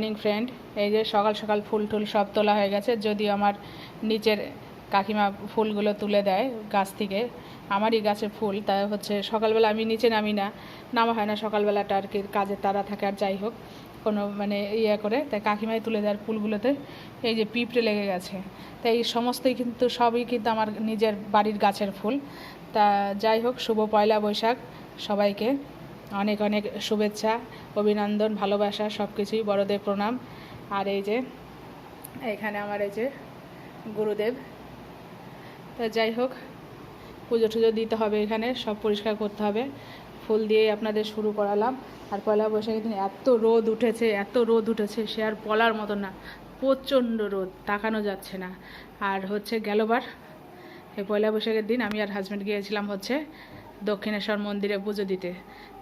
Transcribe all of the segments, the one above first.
Morning friend. এই যে সকাল সকাল ফুল টুল সব তোলা হয়ে গেছে, যদিও আমার নিচের কাকিমা ফুলগুলো তুলে দেয় গাছ থেকে, আমারই গাছের ফুল, তাই হচ্ছে সকালবেলা আমি নিচে নামি না, নামা হয় না সকালবেলাটা আর কি, কাজের তাড়া থাকে আর যাই হোক কোনো মানে ইয়ে করে, তাই কাকিমাই তুলে দেয় ফুলগুলোতে। এই যে পিঁপড়ে লেগে গেছে, তাই এই সমস্তই কিন্তু সবই কিন্তু আমার নিজের বাড়ির গাছের ফুল। তা যাই হোক, শুভ পয়লা বৈশাখ সবাইকে, অনেক অনেক শুভেচ্ছা, অভিনন্দন, ভালোবাসা, সব কিছুই, বড়দের প্রণাম। আর এই যে এখানে আমার এই যে গুরুদেব। তা যাই হোক, পুজো টুজো দিতে হবে, এখানে সব পরিষ্কার করতে হবে, ফুল দিয়েই আপনাদের শুরু করালাম। আর পয়লা বৈশাখের দিন এত রোদ উঠেছে, এত রোদ উঠেছে, সে আর বলার মতো না, প্রচণ্ড রোদ, তাকানো যাচ্ছে না। আর হচ্ছে গেলবার এই পয়লা বৈশাখের দিন আমি আর হাজব্যান্ড গিয়েছিলাম হচ্ছে দক্ষিণেশ্বর মন্দিরে পুজো দিতে।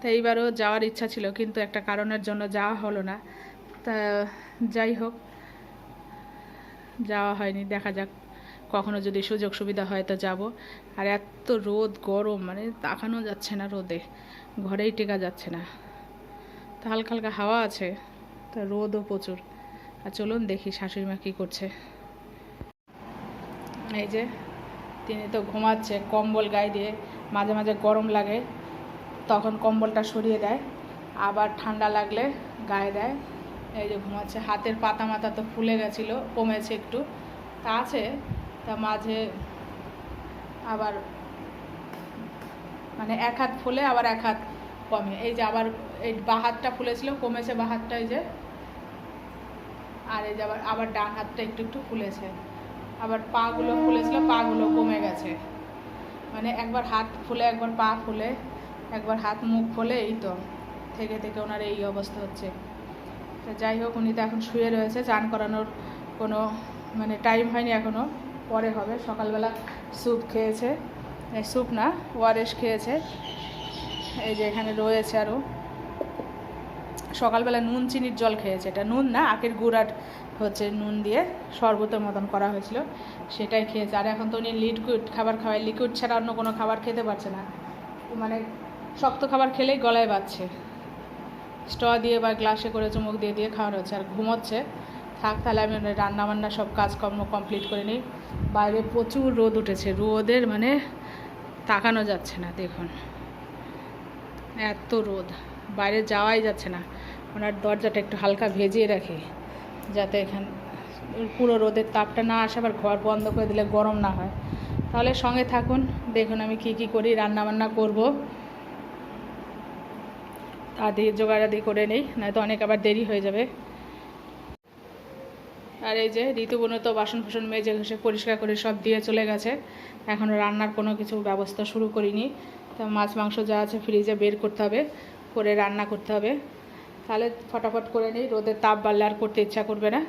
তা এইবারও যাওয়ার ইচ্ছা ছিল, কিন্তু একটা কারণের জন্য যাওয়া হলো না। তা যাই হোক, যাওয়া হয়নি, দেখা যাক কখনো যদি সুযোগ সুবিধা হয় তো যাব। আর এত রোদ গরম, মানে তাকানো যাচ্ছে না রোদে, ঘরেই টেকা যাচ্ছে না। তা হালকা হালকা হাওয়া আছে, তা রোদও প্রচুর। আর চলুন দেখি শাশুড়ি মা কী করছে। এই যে তিনি তো ঘুমাচ্ছে কম্বল গায়ে দিয়ে, মাঝে মাঝে গরম লাগে তখন কম্বলটা সরিয়ে দেয়, আবার ঠান্ডা লাগলে গায়ে দেয়। এই যে ঘুমাচ্ছে, হাতের পাতা মাথা তো ফুলে গেছিলো, কমেছে একটু, তা আছে, তা মাঝে আবার মানে এক হাত ফুলে আবার এক হাত কমে। এই যে আবার এই বাঁ হাতটা ফুলেছিল, কমেছে বাঁ হাতটা, এই যে, আর এই যে আবার আবার ডান হাতটা একটু একটু ফুলেছে, আবার পাগুলো ফুলেছিল, পাগুলো কমে গেছে। মানে একবার হাত ফুলে, একবার পা ফুলে, একবার হাত মুখ ফুলে, এই তো থেকে থেকে ওনার এই অবস্থা হচ্ছে। তো যাই হোক, উনি তো এখন শুয়ে রয়েছে, চান করানোর কোনো মানে টাইম হয়নি এখনও, পরে হবে। সকালবেলা স্যুপ খেয়েছে, স্যুপ না, ওআরএস খেয়েছে। এই যে এখানে রয়েছে আরও, সকালবেলা নুন চিনির জল খেয়েছে, এটা নুন না, আখের গুড় আর হচ্ছে নুন দিয়ে শরবতের মতন করা হয়েছিল, সেটাই খেয়েছে। আর এখন তো উনি লিকুইড খাবার খাওয়ায়, লিকুইড ছাড়া অন্য কোনো খাবার খেতে পারছে না, মানে শক্ত খাবার খেলেই গলায় বাজছে, স্ট্র দিয়ে বা গ্লাসে করে চুমুক দিয়ে দিয়ে খাওয়ানো হচ্ছে। আর ঘুমোচ্ছে, থাক তাহলে আমি রান্নাবান্না সব কাজকর্ম কমপ্লিট করে নিই। বাইরে প্রচুর রোদ উঠেছে, রোদের মানে তাকানো যাচ্ছে না, দেখুন এত রোদ, বাইরে যাওয়াই যাচ্ছে না। ওনার দরজাটা একটু হালকা ভেজিয়ে রাখি, যাতে এখানে পুরো রোদের তাপটা না আসে, আবার ঘর বন্ধ করে দিলে গরম না হয়। তাহলে সঙ্গে থাকুন, দেখুন আমি কি কি করি, রান্নাবান্না করব, আদি জোগাড়াদি করে নেই, নয়তো অনেক আবার দেরি হয়ে যাবে। আর এই যে ঋতুবনু তো বাসন ফাসন মেজে ঘষে পরিষ্কার করে সব দিয়ে চলে গেছে, এখনও রান্নার কোনো কিছু ব্যবস্থা শুরু করিনি। তো মাছ মাংস যা আছে ফ্রিজে বের করতে হবে, করে রান্না করতে হবে, তাহলে ফটাফট করে নিই, রোদের তাপ বাড়লে আর করতে ইচ্ছা করবে না।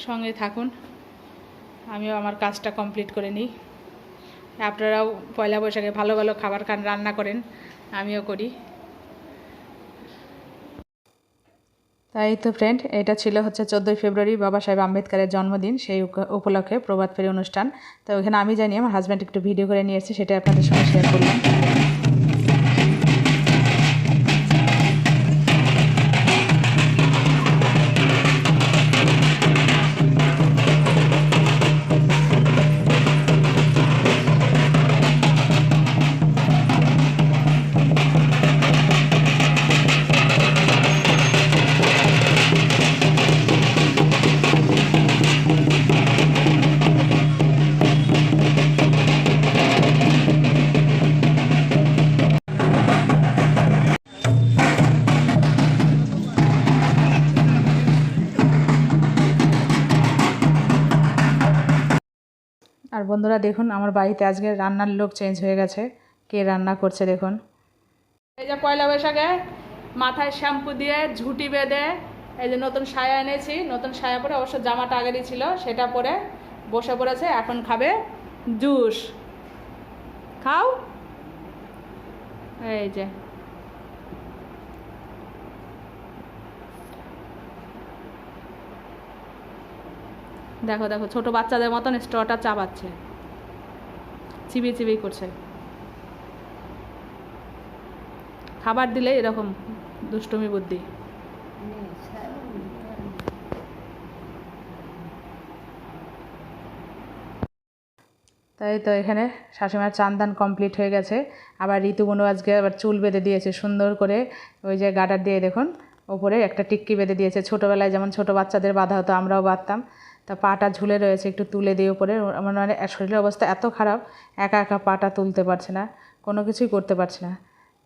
সঙ্গে থাকুন, আমিও আমার কাজটা কমপ্লিট করে নিই। আপনারাও পয়লা বৈশাখে ভালো ভালো খাবার খান, রান্না করেন, আমিও করি। তাই তো ফ্রেন্ড, এটা ছিল হচ্ছে 14ই ফেব্রুয়ারি বাবা সাহেব আম্বেদকরের জন্মদিন, সেই উপলক্ষে প্রভাত ফেরি অনুষ্ঠান। তো ওখানে আমি জানি আমার হাজব্যান্ড একটু ভিডিও করে নিয়ে এসেছে, সেটা আপনাদের সঙ্গে শেয়ার করলাম। আর বন্ধুরা দেখুন, আমার বাড়িতে আজকে রান্নার লোক চেঞ্জ হয়ে গেছে, কে রান্না করছে দেখুন। এই যে পয়লা বৈশাখে মাথায় শ্যাম্পু দিয়ে ঝুঁটি বেঁধে এই যে নতুন সায়া এনেছি, নতুন সায়া পরে, অবশ্য জামাটা আগেরই ছিল, সেটা পরে বসে পড়েছে, এখন খাবে জুস। খাও, এই যে দেখো দেখো, ছোট বাচ্চাদের মতন স্ট্রটা চাবাচ্ছে, চিবি চিবি করছে। খাবার দিলে এরকম দুষ্টুমি বুদ্ধি। তাই তো এখানে শাশুড়িমার চান দান কমপ্লিট হয়ে গেছে। আবার ঋতুবনু আজকে আবার চুল বেঁধে দিয়েছে সুন্দর করে, ওই যে গার্ডার দিয়ে দেখুন ওপরে একটা টিক্কি বেঁধে দিয়েছে। ছোটোবেলায় যেমন ছোটো বাচ্চাদের বাঁধা হতো, আমরাও বাঁধতাম। তা পাটা ঝুলে রয়েছে, একটু তুলে দিয়ে ওপরে। আমার মানে শরীরের অবস্থা এত খারাপ, একা একা পাটা তুলতে পারছে না, কোনো কিছুই করতে পারছে না।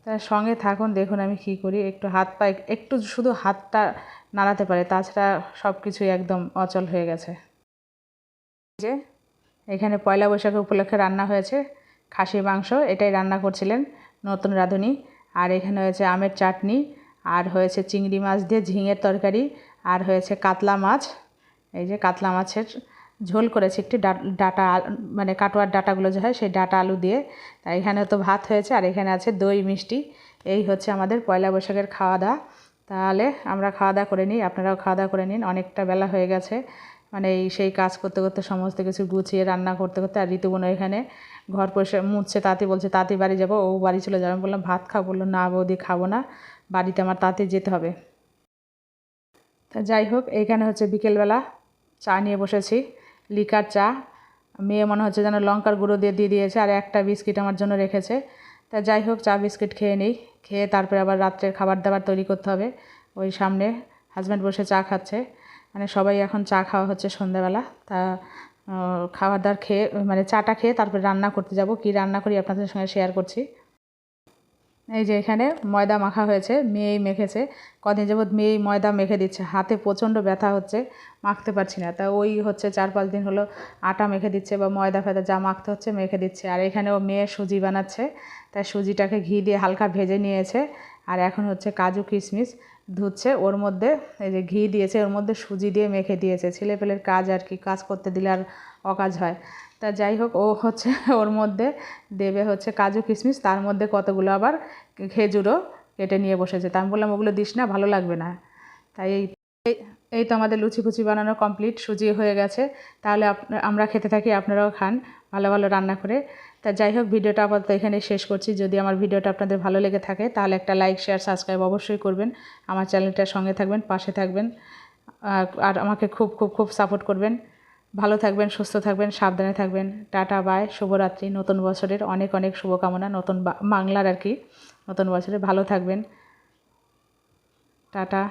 তা সঙ্গে থাকুন, দেখুন আমি কী করি। একটু হাত পা একটু শুধু হাতটা নাড়াতে পারে, তাছাড়া সব কিছুই একদম অচল হয়ে গেছে। যে এখানে পয়লা বৈশাখ উপলক্ষে রান্না হয়েছে খাসির মাংস, এটাই রান্না করছিলেন নতুন রাঁধুনি। আর এখানে হয়েছে আমের চাটনি, আর হয়েছে চিংড়ি মাছ দিয়ে ঝিঙের তরকারি, আর হয়েছে কাতলা মাছ। এই যে কাতলা মাছের ঝোল করেছি একটু, ডাটা মানে কাটোয়ার ডাটাগুলো যে হয় সেই ডাটা আলু দিয়ে। তাই এখানে তো ভাত হয়েছে, আর এখানে আছে দই মিষ্টি। এই হচ্ছে আমাদের পয়লা বৈশাখের খাওয়া দাওয়া। তাহলে আমরা খাওয়া দাওয়া করে নিই, আপনারাও খাওয়া দাওয়া করে নিন, অনেকটা বেলা হয়ে গেছে। মানে এই সেই কাজ করতে করতে সমস্ত কিছু গুছিয়ে রান্না করতে করতে। আর ঋতুবনু এখানে ঘর পরিষ্কার মুছছে, তাঁতি বলছে তাঁতি বাড়ি যাবো, ও বাড়ি চলে যাবে। আমি বললাম ভাত খাও, বললো না বৌদি খাবো না, বাড়িতে আমার তাঁতি যেতে হবে। তা যাই হোক, এইখানে হচ্ছে বিকেলবেলা চা নিয়ে বসেছি, লিকার চা। মেয়ে মনে হচ্ছে যেন লঙ্কার গুঁড়ো দিয়ে দিয়েছে, আর একটা বিস্কিট আমার জন্য রেখেছে। তা যাই হোক, চা বিস্কিট খেয়ে নিই, খেয়ে তারপরে আবার রাত্রের খাবার দাবার তৈরি করতে হবে। ওই সামনে হাজব্যান্ড বসে চা খাচ্ছে, মানে সবাই এখন চা খাওয়া হচ্ছে সন্ধ্যাবেলা। তা খাবার দাবার খেয়ে মানে চাটা খেয়ে তারপরে রান্না করতে যাব। কি রান্না করি আপনাদের সঙ্গে শেয়ার করছি। এই যে এখানে ময়দা মাখা হয়েছে, মেয়েই মেখেছে। কদিন যাবৎ মেয়েই ময়দা মেখে দিচ্ছে, হাতে প্রচণ্ড ব্যথা হচ্ছে, মাখতে পারছি না। তা ওই হচ্ছে 4-5 দিন হলো আটা মেখে দিচ্ছে, বা ময়দা ফয়দা যা মাখতে হচ্ছে মেখে দিচ্ছে। আর এখানেও মেয়ে সুজি বানাচ্ছে, তাই সুজিটাকে ঘি দিয়ে হালকা ভেজে নিয়েছে। আর এখন হচ্ছে কাজু কিশমিশ ধুচ্ছে, ওর মধ্যে এই যে ঘি দিয়েছে, ওর মধ্যে সুজি দিয়ে মেখে দিয়েছে। ছেলেপেলের কাজ আর কি, কাজ করতে দিলে আর অকাজ হয়। তা যাই হোক, ও হচ্ছে ওর মধ্যে দেবে হচ্ছে কাজু কিশমিশ, তার মধ্যে কতগুলো আবার খেজুরও কেটে নিয়ে বসেছে। তা আমি বললাম ওগুলো দিস না, ভালো লাগবে না। তাই এই তো আমাদের লুচি ফুচি বানানো কমপ্লিট, সুজি হয়ে গেছে। তাহলে আমরা খেতে থাকি, আপনারাও খান ভালো ভালো রান্না করে। তা যাই হোক, ভিডিওটা আপাতত এখানে শেষ করছি। যদি আমার ভিডিওটা আপনাদের ভালো লেগে থাকে তাহলে একটা লাইক শেয়ার সাবস্ক্রাইব অবশ্যই করবেন। আমার চ্যানেলটার সঙ্গে থাকবেন, পাশে থাকবেন, আর আমাকে খুব খুব খুব সাপোর্ট করবেন। ভালো থাকবেন, সুস্থ থাকবেন, সাবধানে থাকবেন। টাটা বাই, শুভরাত্রি। নতুন বছরের অনেক অনেক শুভকামনা, নতুন বাংলার আর কি নতুন বছরে। ভালো থাকবেন, টাটা।